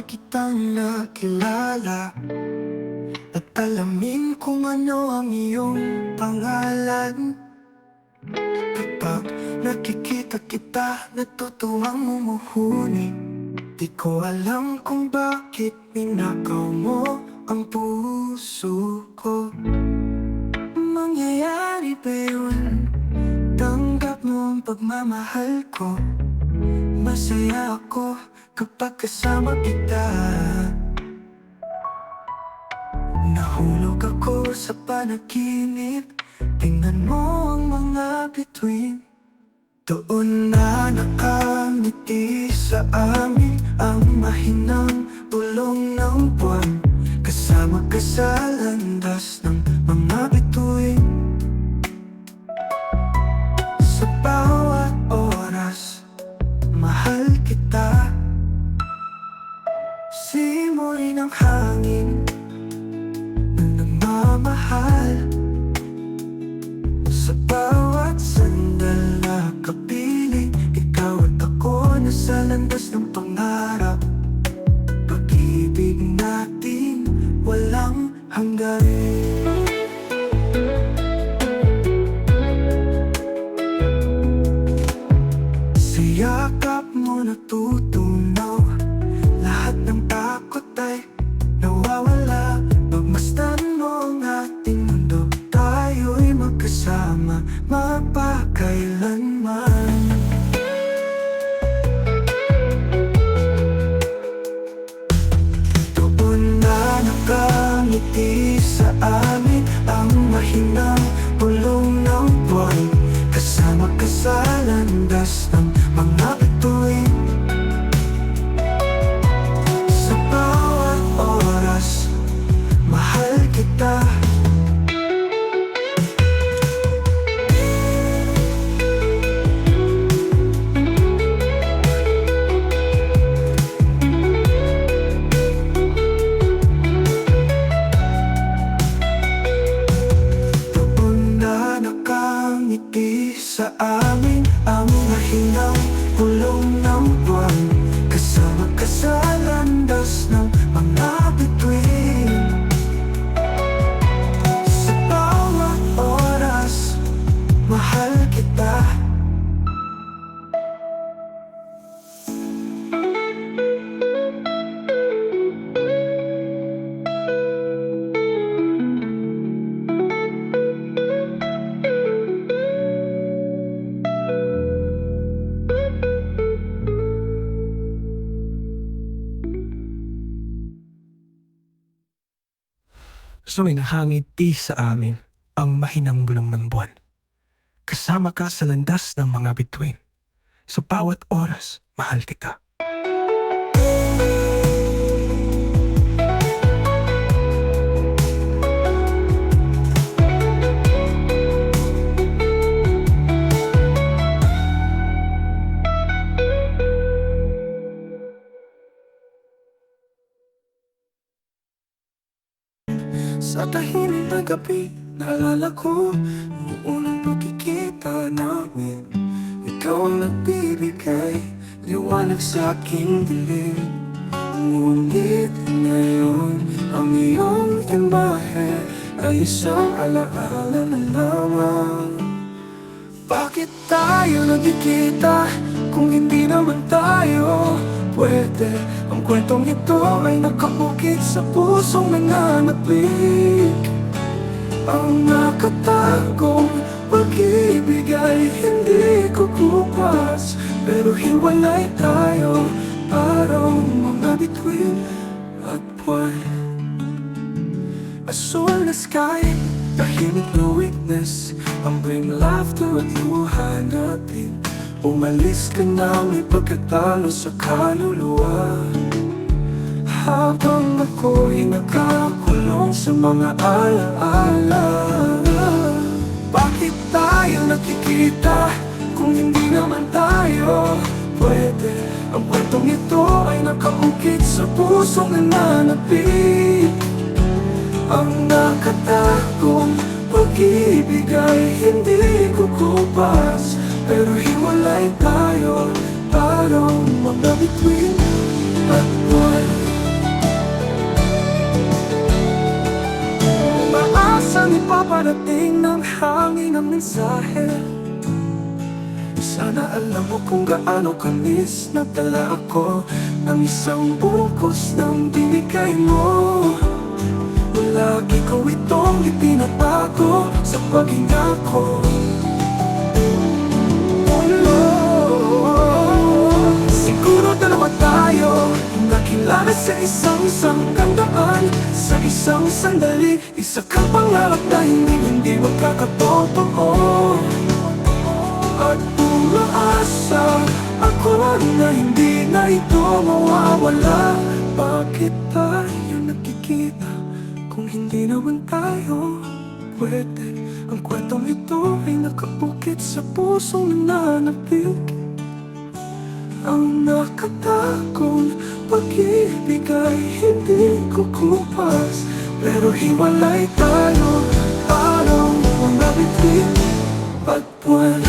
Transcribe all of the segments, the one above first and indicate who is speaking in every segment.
Speaker 1: kitang nakilala at alamin kung ano ang iyong pangalan. Kapag nakikita kita, natutuwang mumuhuni. Di ko alam kung bakit ninakaw mo ang puso ko. Mangyayari ba yun? Tanggap mo ang pagmamahal ko. Masaya ako kapag kasama kita. Nahulog ako sa panaginip. Tingnan mo ang mga bituin. Doon na nakangiti sa amin ang mahinang bulong ng buwan. Kasama ka sa landas ng mga bituin. Sa bawat oras, mahal kita. Simoy ng hangin na nagmamahal. Sa bawat sandal na kapiling, ikaw at ako nasa landas ng pangarap. Pag-ibig natin walang hanggan. Sa yakap mo natutunaw, lahat ng takot ay nawawala. Pagmasdan mo ang ating mundo, tayo'y magkasama mapakailanman. Doon na nakangiti sa amin ang mahinang bulong ng buwan. Kasama ka sa landas ng mga bituin. Sa bawat oras, mahal kita. Nakangiti sa amin ang mahinang bulong ng buwan. Kasama ka sa landas ng mga bituin. Sa bawat oras, mahal kita. So nakangiti sa amin ang mahinang bulong ng buwan. Kasama ka sa landas ng mga bituin. Sa bawat oras, mahal kita. Sa tahimik na gabi, naalala ko yung unang pagkikita namin. Ikaw ang nagbibigay liwanag sa aking dilim. Ngunit ngayon, ang iyong imahe ay isang alaala na lamang. Bakit tayo nagkikita kung hindi naman tayo pwede? Ang kwentong ito ay nakabukit sa pusong nanganapik. Ang nakatagong pag-ibig ay hindi kukupas, pero hiwalay tayo parang mga bituin at buwan. Azul na sky, tahimik na witness, ang bring laughter at luha natin. Umalis ka na, may pagkatalo sa kaluluwa. Habang ako'y nakakulong sa mga alaala. Bakit tayo nakikita kung hindi naman tayo pwede? Ang kwentong ito ay nakaukit sa pusong nananapit. Ang nakatagong pag-ibig ay hindi kukupas, pero hiwalay tayo parang mga bituin at buwan. Darating ng hangin ang mensahe. Sana alam mo kung gaano kanis nagdala ako ng isang bungkus ng binigay mo. Lagi ko itong itinatago sa paghinga ko. Oh no, siguro dalawa tayo nakilala sa isang sanggandaan. Sa isang sandali, isa kang pangarap na hindi magkakatotoo. At umaasa ako na hindi na ito mawawala. Bakit tayo nagkikita kung hindi naman tayo pwede? Ang kwentong ito ay nakabukit sa pusong nananapig. Ang nakatagong pag-ibig ay hindi kukupas, pero hiwalay tayo, parang mga bitin pagpuan.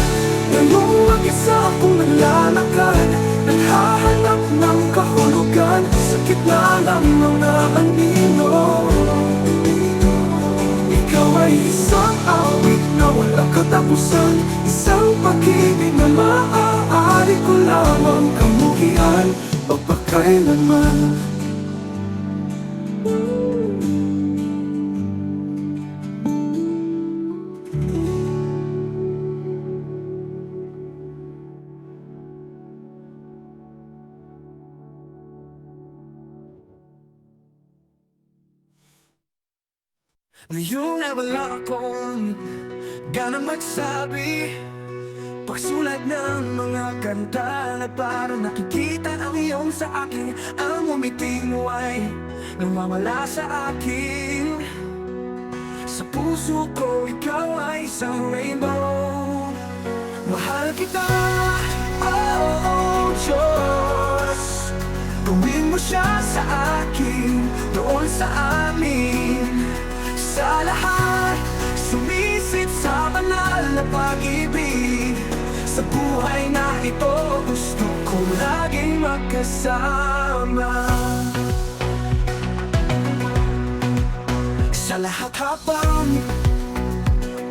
Speaker 1: Ngayong mag-isa akong naglalakad, naghahanap ng kahulugan sa gitna ng mga anino. Ikaw ay isang awit na walang katapusan, isang pag-ibig na maaari ko lamang kamuhian pagpakailanman. Ngayong nawala akong ganang magsabi, pagsulat ng mga kanta na parang nakikita ang iyong sa akin. Ang umiting mo ay nawawala sa akin. Sa puso ko ikaw ay isang rainbow. Mahal kita, oh Diyos. Gawin mo siya sa akin, doon sa amin. Sa lahat, sumisid sa banal na pag-ibig. Sa buhay na ito, gusto ko laging magkasama. Sa lahat habang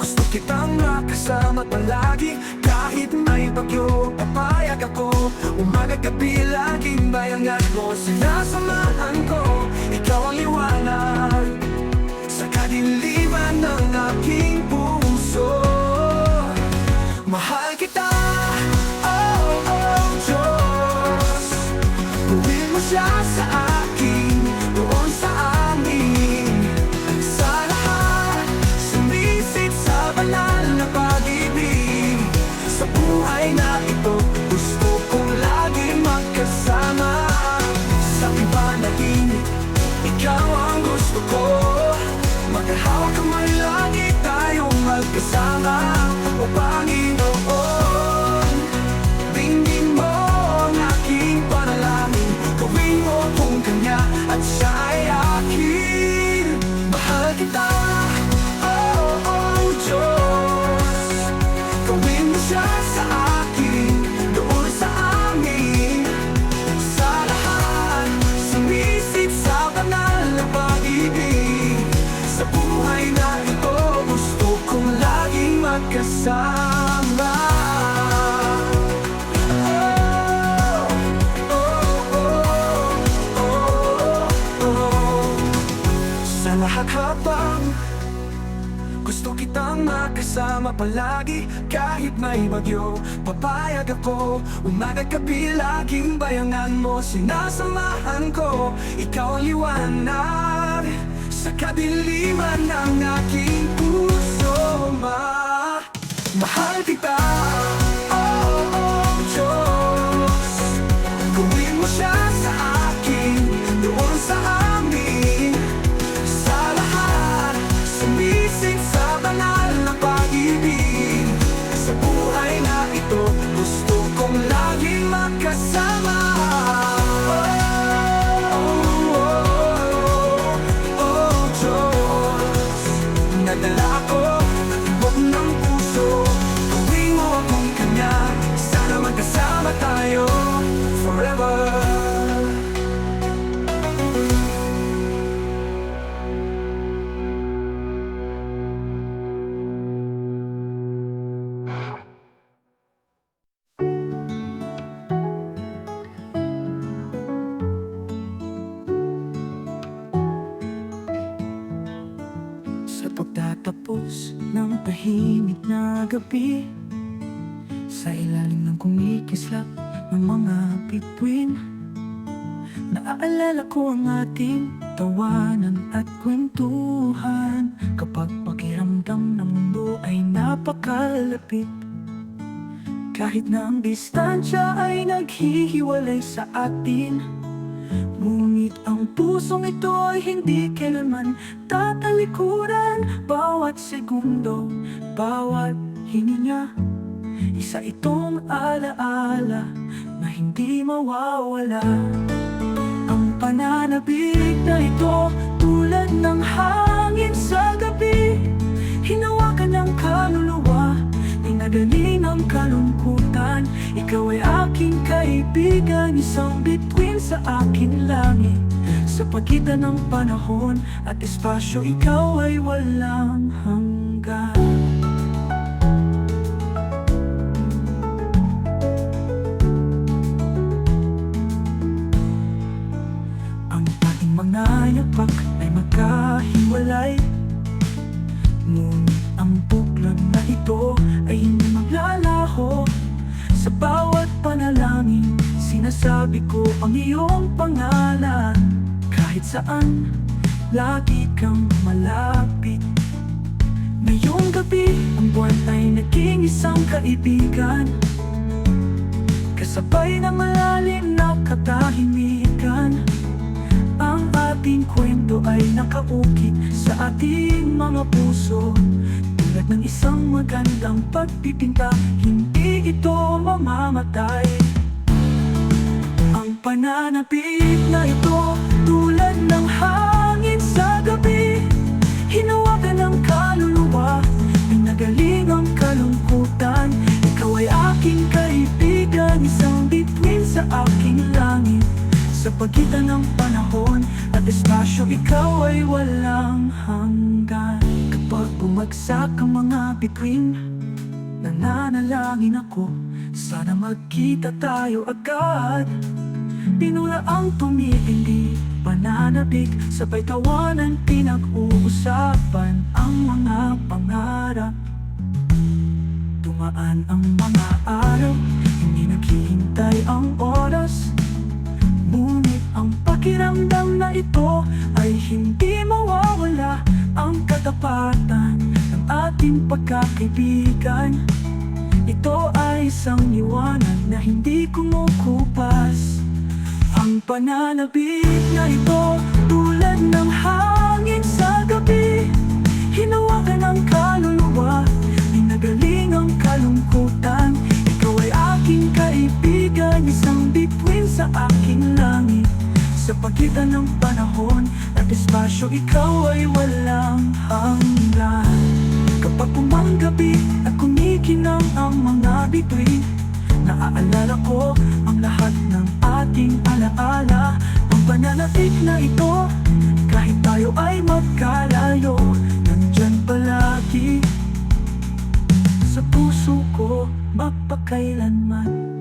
Speaker 1: gusto kitang makasama palagi. Kahit may bagyo, papayag ako. Umaga gabi, laging bayangan mo. Sinasamahan ko, ikaw ang liwanag sa kadiliman ng aking puso. Mahal kita, oh, oh, Diyos. Gawin mo siya sa akin, doon sa amin. Sa lahat, sumisid sa banal na pag-ibig. Sa buhay na ito, gusto kong laging magkasama. Sa panaginip, ikaw ang gusto ko. Maghahawak kamay, lagi tayong magkasama. O Panginoon, dinggin mo ang aking panalangin. Gawin mo kung kanya at siya ay akin. Mahal kita, oh, oh, Diyos. Gawin mo siya sa akin, doon sa amin. Sa lahat, sumisid sa banal na pag-ibig. Sa buhay na ito, gusto kong laging magkasama. Oh, oh, oh, oh, oh. Sa lahat habang gusto kitang makasama palagi. Kahit may bagyo, papayag ako. Umaga gabi, laging bayangan mo. Sinasamahan ko, ikaw ang liwanag sa kadiliman ng aking puso. Mahal kita, oh, oh, Diyos. Gawin mo siya sa akin, doon sa amin. Sa lahat, sumisig sa banal na pag-ibig. Sa buhay na ito, gusto kong laging magkasama. Nadala ko, tibok ng puso. Gawin mo akong kanya, sana pagtatapos ng tahimik na gabi, sa ilalim ng kumikislap ng mga bituin, naaalala ko ang ating tawanan at kwentuhan. Kapag pakiramdam ng mundo ay napakalapit, kahit na ang distansya ay naghihiwalay sa atin, ngunit ang pusong ito ay hindi kailanman tatalikuran. Bawat segundo, bawat hininga, isa itong alaala na hindi mawawala. Ang pananabik na ito, tulad ng hangin sa gabi, hinawakan ng kaluluwa, dinadali ng kalungkutan. Ikaw ay aking kaibigan, isang bituin sa aking langit. Sa pagitan ng panahon at espasyo, ikaw ay walang hanggan. Ang ating mga yapak ay magkahiwalay, ngunit ang buklod na ito ay hindi maglalaho. Sa bawat panalangin, sinasabi ko ang iyong pangalan. Kahit saan, lagi kang malapit. Ngayong gabi, ang buwan ay naging isang kaibigan, kasabay ng malalim na katahimikan. Ang ating kwento ay nakaukit sa ating mga puso, tulad ng isang magandang pagpipinta, hindi ito mamamatay. Ang pananabik na ito, tulad ng hangin sa gabi, hinawakan ng kaluluwa, pinagaling ang kalungkutan. Ikaw ay aking kaibigan, isang bituin sa aking langit. Sa pagitan ng panahon at espasyo, ikaw ay walang hanggan. Kapag bumagsak ang mga bituin, nananalangin ako, sana magkita tayo agad. Pinula ang tumitindi, pananabik, sabay tawanan, pinag-uusapan ang mga pangarap. Dumaan ang mga araw, hindi naghihintay ang oras, ngunit ang pakiramdam na ito ay hindi mawawala. Ang katapatan ng ating pagkakaibigan, ito ay isang liwanag na hindi kumukupas. Ang pananabik na ito, tulad ng hangin sa gabi, hinawakan ng kaluluwa, pinagaling ang kalungkutan. Ikaw ay aking kaibigan, isang bituin sa aking langit. Sa pagitan ng panahon at espasyo, ikaw ay walang hanggan. Kapag pumanggabi at kumikinang ang mga bituin, naaalala ko ang lahat ng ating alaala. Ang pananabik na ito, kahit tayo ay magkalayo, nandyan palagi sa puso ko mapakailanman.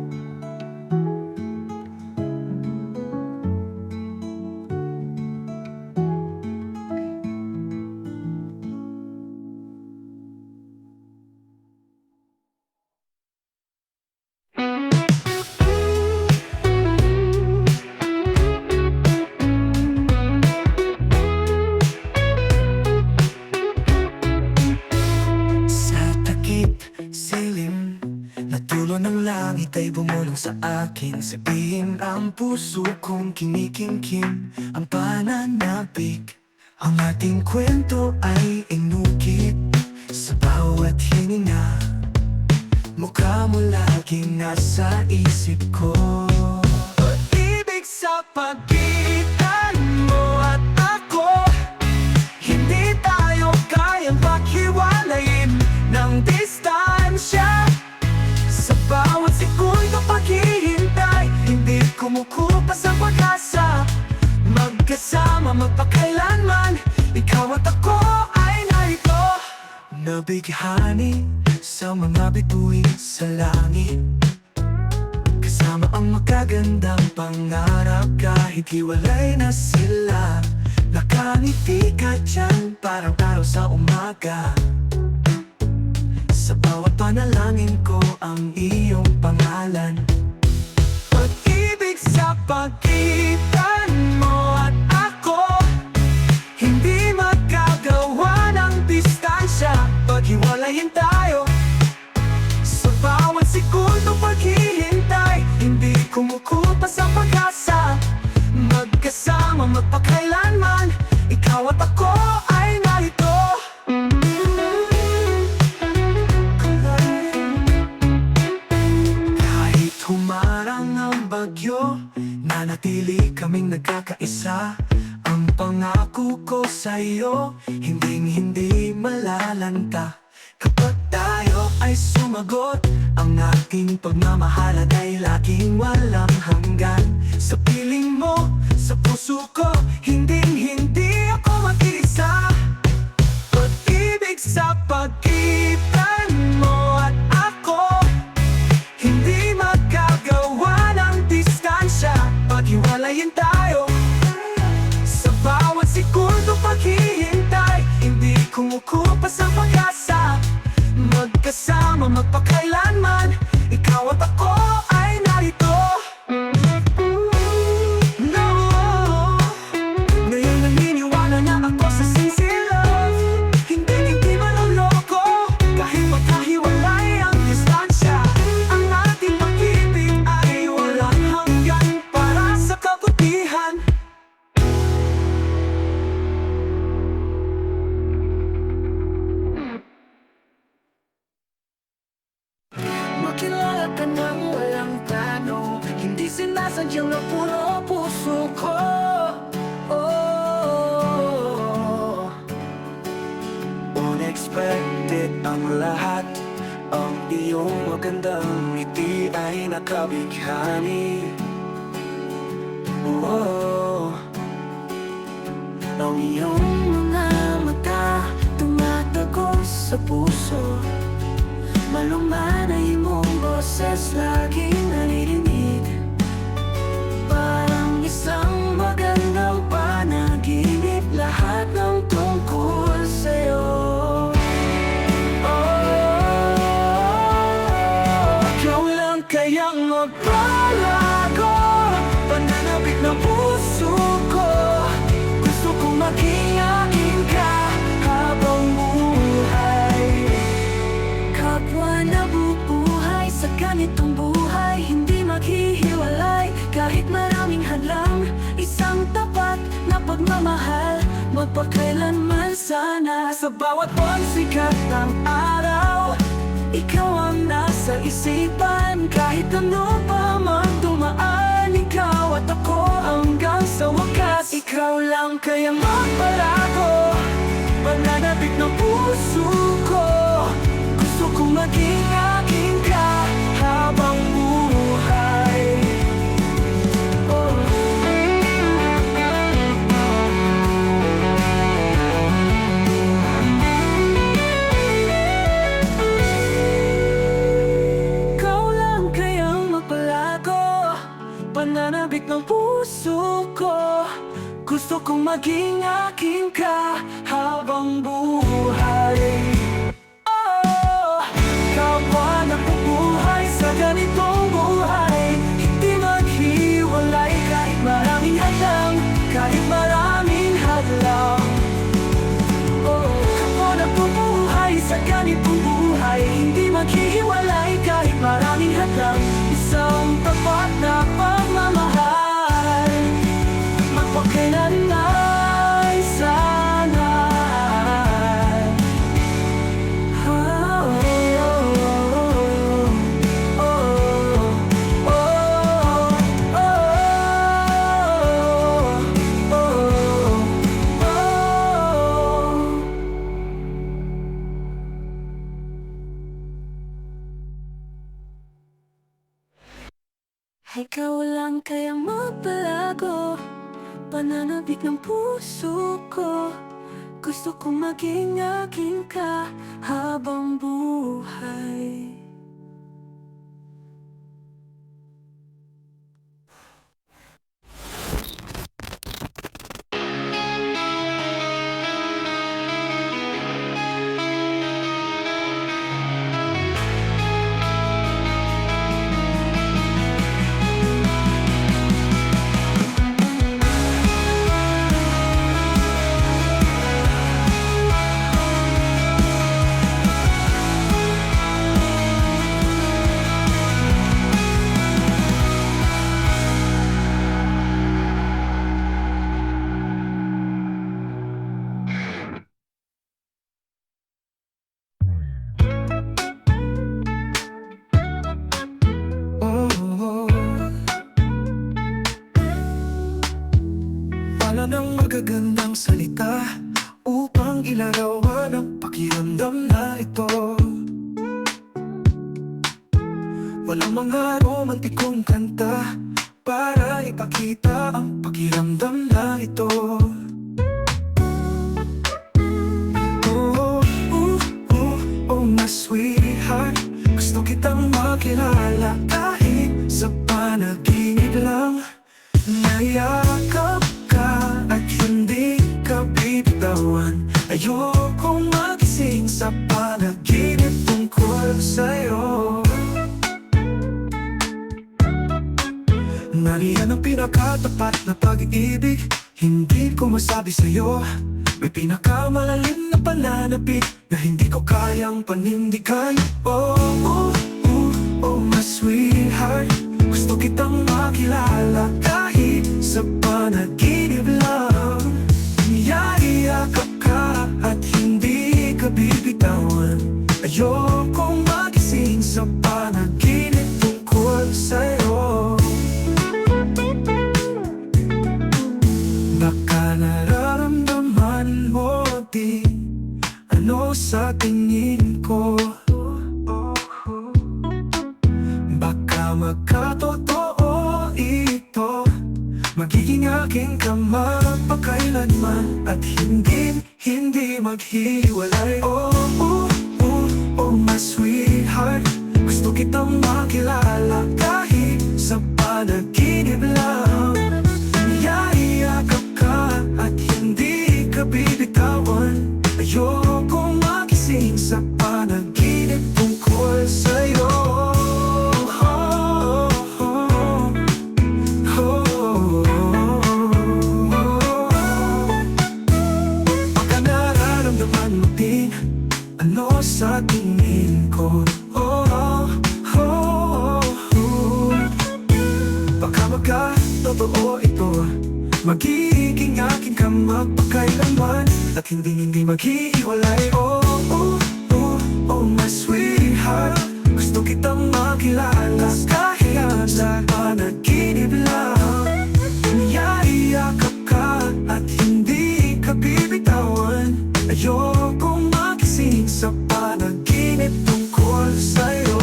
Speaker 1: Ay bumulong sa akin, sabihin ang puso kong kinikimkim ang pananabik. Ang ating kwento ay inukit sa bawat hininga, mukha mo laging nasa isip ko. Pag-ibig sa pagitan mo at ako, hindi tayo kayang paghiwalayin ng distansya. Sa bawat segundo paghihintay, hindi kumukupas ang pag-asa. Magkasama magpakailanman, ikaw at ako ay narito, nabighani sa mga bituin sa langit. Kasama ang magagandang pangarap, kahit hiwalay na sila. Nakangiti ka dyan parang araw sa umaga. Sa bawat panalangin ko ang iyong pangalan. Pag-ibig sa pagitan mo at ako, hindi magagawa ng distansya. Paghiwalayin tayo sa bawat segundo paghihintay, hindi kumukupas ang pag-asa. Magkasama magpakailanman, ikaw at ako ay narito. Kahit humarang ang bagyo, nanatili kaming nagkakaisa. Ang pangako ko sa'yo, hinding-hindi malalanta. Kapag tayo ay sumagot, ang aking pagmamahalan ay laging walang hanggan. Sa piling mo, sa puso ko, hinding-hindi ako mag-iisa. Pag-ibig sa pagitan mo at ako, hindi magagawa ng distansya. Paghiwalayin tayo sa bawat segundo paghihintay, hindi kumukupas ang pag-asa. Magkasama magpakailanman, ikaw at ako ay narito. No, ngayon naniniwala na ako sa sincere love. Hindi manloloko, kahit magkahiwalay ang distansya. Ang ating pag-ibig ay walang hanggan para sa kabutihan. Makilala ka ng walang plano, hindi sinasadyang na puro puso ko. Oh, unexpected ang lahat. Ang iyong magandang ngiti ay nakabighani. Oh, ang iyong mga mata tumatagos sa puso. Maluman ay mong boses laging naririnig, parang isang magandang panaginip. Lahat ng tungkol sa'yo. Ikaw lang kayang magbabago, pananabik ng puso ko. Gusto kong maging akin ka habang buhay. Kapwa nabubuhay sa ganitong buhay, hindi maghihiwalay kahit maraming hadlang. Isang tapat na pagmamahal, magpakailanman sana. Sa bawat pagsikat ng araw, ikaw ang nasa isipan. Kahit ano pa man dumaan, ikaw at ako hanggang sa wakas. Ikaw lang kayang magbago, pananabik ng puso ko. Gusto kong maging akin ka habang buhay. Oh. Ikaw lang kayang magpalago, pananabik ng puso ko. Gusto kong maging akin ka habang buhay. Kapwa nabubuhay sa ganitong buhay, hindi maghiwalay kahit maraming hadlang. Kahit maraming hadlang. Kapwa nabubuhay sa ganitong buhay, hindi maghihiwalay kahit maraming hadlang. Isang tapat na pagmamahal, magpakailanman sana. Ikaw lang kayang magbago, pananabik ng puso ko. Gusto kong maging akin ka habang buhay. wala nang magagandang salita upang ilarawan ang pakiramdam na ito. Walang mga romantikong kanta para ipakita ang pakiramdam na ito. Oh my sweetheart, gusto kitang makilala kahit sa panaginip lang. Nayakap ka at hindi ka bibitawan. Ayokong magising sa panaginip tungkol sa'yo. Nariyan ang pinakatapat na pag-ibig, hindi ko masabi sa'yo. May pinakamalalim na pananapit na hindi ko kayang panindigan. Oh my sweetheart, gusto kitang makilala kahit sa panaginip lang. Niyayakap ka at hindi ka bibitawan. Ayokong magising sa panaginip tungkol sa'yo. Baka nararamdaman mo din ano sa tingin ko. Baka magkatotoo ito, magiging aking ka magpakailanman at hindi maghiwalay. Oh my sweetheart, gusto kitang makilala kahit sa panaginip lang. Niyayakap ka at hindi ka bibitawan. Ayokong magising sa panaginip tungkol sa'yo. Baka nararamdaman mo din ano sa tingin ko. Baka magkatotoo ito, magiging akin ka magpakailanman at hindi maghihiwalay. Oh my sweetheart, gusto kitang makilala kahit sa panaginip lang. Niyayakap ka at hindi ka bibitawan. Ayokong magising sa panaginip tungkol sa'yo.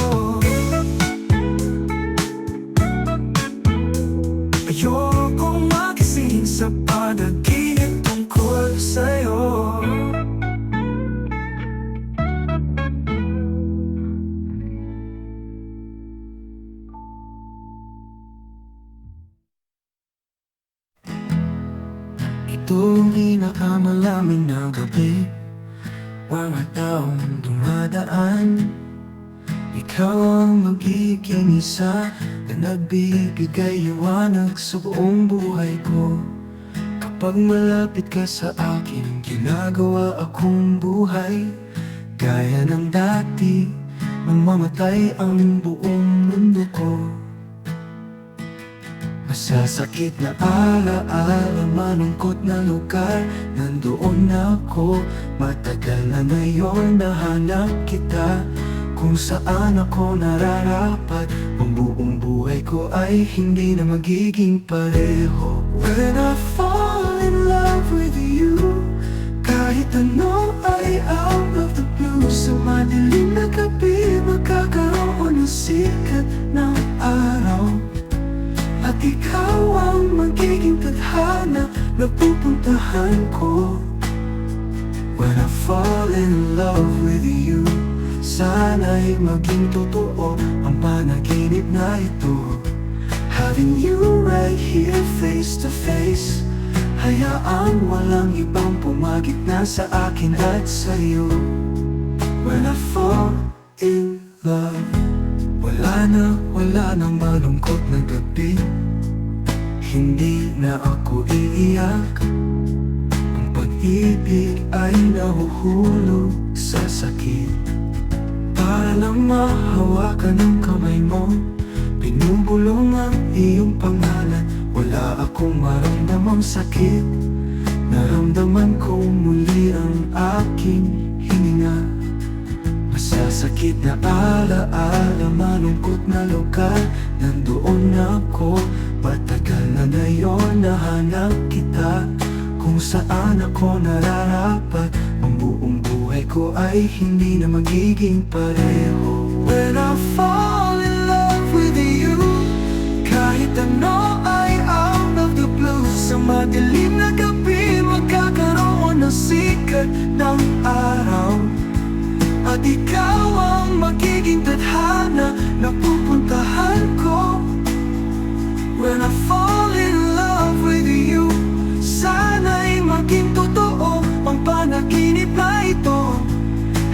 Speaker 1: Ayokong magising sa panaginip tungkol sa'yo. Itong pinakamalamig na gabi, mga taong dumadaan. Ikaw ang magiging isa na nagbibigay liwanag sa buong buhay ko. Kapag malapit ka sa akin, ginagawa akong buhay gaya ng dati, mamamatay ang buong mundo ko. Masasakit na alaala, malungkot na lugar, nandoon ako. Matagal na ngayon nahanap kita, kung saan ako nararapat. Ang buong buhay ko ay hindi na magiging pareho. When I fall in love with you, kahit ano ay out of the blue. Sa madilim na gabi, magkakaroon ng sikat ng araw. At ikaw ang magiging tadhana na pupuntahan ko. When I fall in love with you, sana'y maging totoo ang panaginip na ito. Having you right here face to face, hayaan walang ibang pumagitna sa akin at sa'yo. When I fall in love, wala nang malungkot na gabi. Hindi na ako iiyak, ang pag-ibig ay nahuhulog sa sakit. Para lang mahawakan ang kamay mo, binubulong ang iyong pangalan. Wala akong maramdamang sakit, naramdaman ko muli ang aking hininga. Masasakit na alaala, malungkot na lugar, nandoon ako. Matagal na ngayon nahanap kita, kung saan ako nararapat. Ang buong buhay ko ay hindi na magiging pareho. When I fall in love with you, kahit ano ay out of the blue. Sa madilim na gabi, magkakaroon ng sikat ng araw. At ikaw ang magiging tadhana na pupuntahan ko. When I fall in love with you, sana'y maging totoo ang panaginip na ito.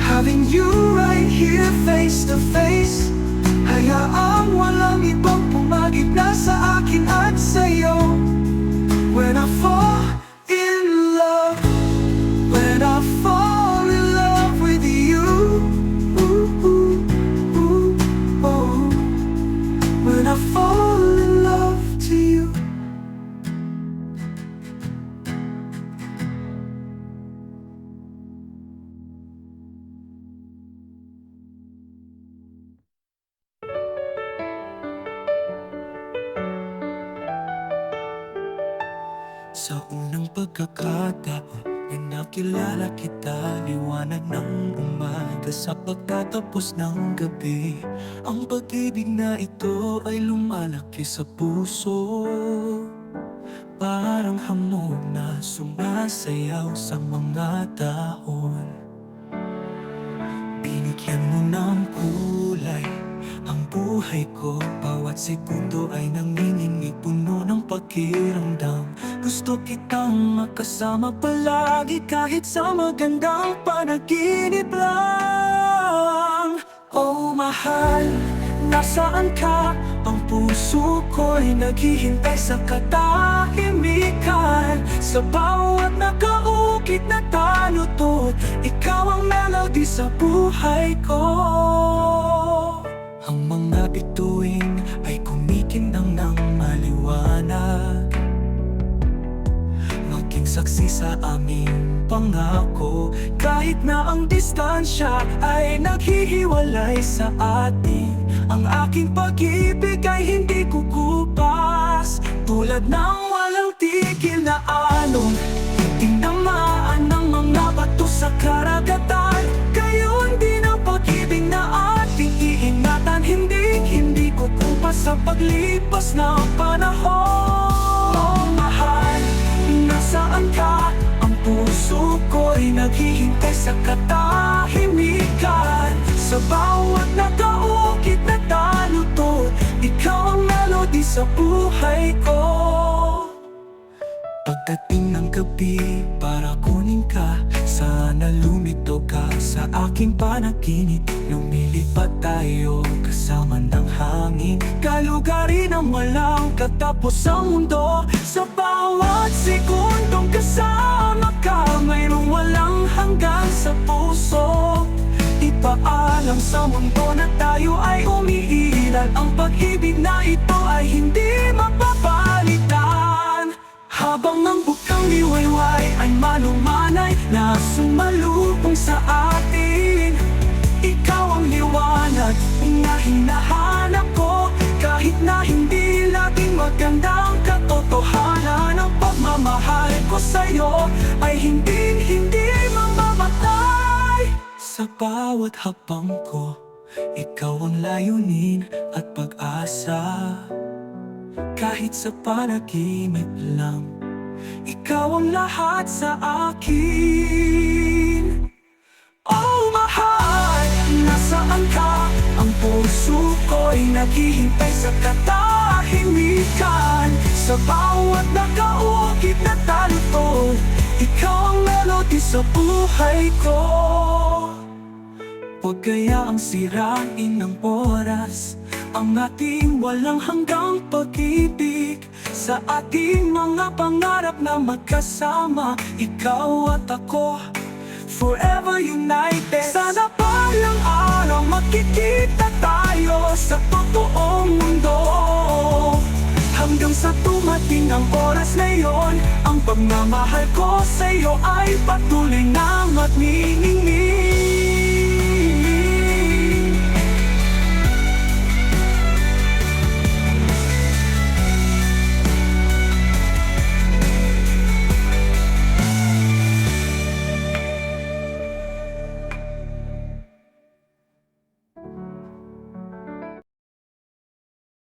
Speaker 1: Having you right here face to face, hayaang walang ibang pumagitna sa akin at sa'yo. When I fall in love, when I fall in love with you, oh. When I fall in love to you. Sa unang pagkakataon na nakilala kita, liwanag ng umaga sa pagtatapos ng gabi. Ang pag-ibig na ito ay lumalaki sa puso, parang hamog na sumasayaw sa mga dahon. Binigyan mo ng kulay ang buhay ko, bawat segundo ay nanginginig, puno ng pakiramdam. Gusto kitang makasama palagi kahit sa magandang panaginip lang. Oh mahal, nasaan ka? Ang puso ko'y naghihintay sa katahimikan. Sa bawat nakaukit na talutod, ikaw ang melody sa buhay ko. Ang mga bituin ay kumikinang ng maliwanag, maging saksi sa aming pangako. Kahit na ang distansya ay naghihiwalay sa atin, ang aking pag-ibig ay hindi kukupas. Tulad ng walang tigil na alon, tinamaan ng mga bato sa karagatan. Gayon din ang pag-ibig na ating iingatan, hindi kukupas sa paglipas ng panahon. Oh mahal, nasaan ka? Ang puso ko'y naghihintay sa katahimikan. Sa bawat nakaukit na talutod, ikaw ang melody sa buhay ko. Pagdating ng gabi para kunin ka, sana lumito ka sa aking panaginip. Lumilipad tayo kasama ng hangin, kalugarin ang walang katapos ang mundo. Sa bawat segundong kasama ka, mayroong walang hanggan sa puso. Ipaalam sa mundo na tayo ay umiiral, ang pag-ibig na ito ay hindi mapapalitan. Habang ang bukang liwayway ay malumanay na sumalubong sa atin, ikaw ang liwanag na hinahanap ko. Kahit na hindi laging maganda ang katotohanan, ang pagmamahal ko sa'yo ay hindi mamamatay. Sa bawat hakbang ko, ikaw ang layunin at pag-asa. Kahit sa panaginip lang, ikaw ang lahat sa akin. Oh mahal, nasaan ka? Ang puso ko'y naghihintay sa katahimikan. Sa bawat nakaukit na talutod, ikaw ang melody sa buhay ko. Huwag kayaang sirain ng oras ang ating walang hanggang pag-ibig. Sa ating mga pangarap na magkasama, ikaw at ako, forever united. Sana palang araw magkikita tayo sa totoong mundo. Hanggang sa tumating ang oras na yon, ang pagmamahal ko sa'yo ay patuloy na magniningning.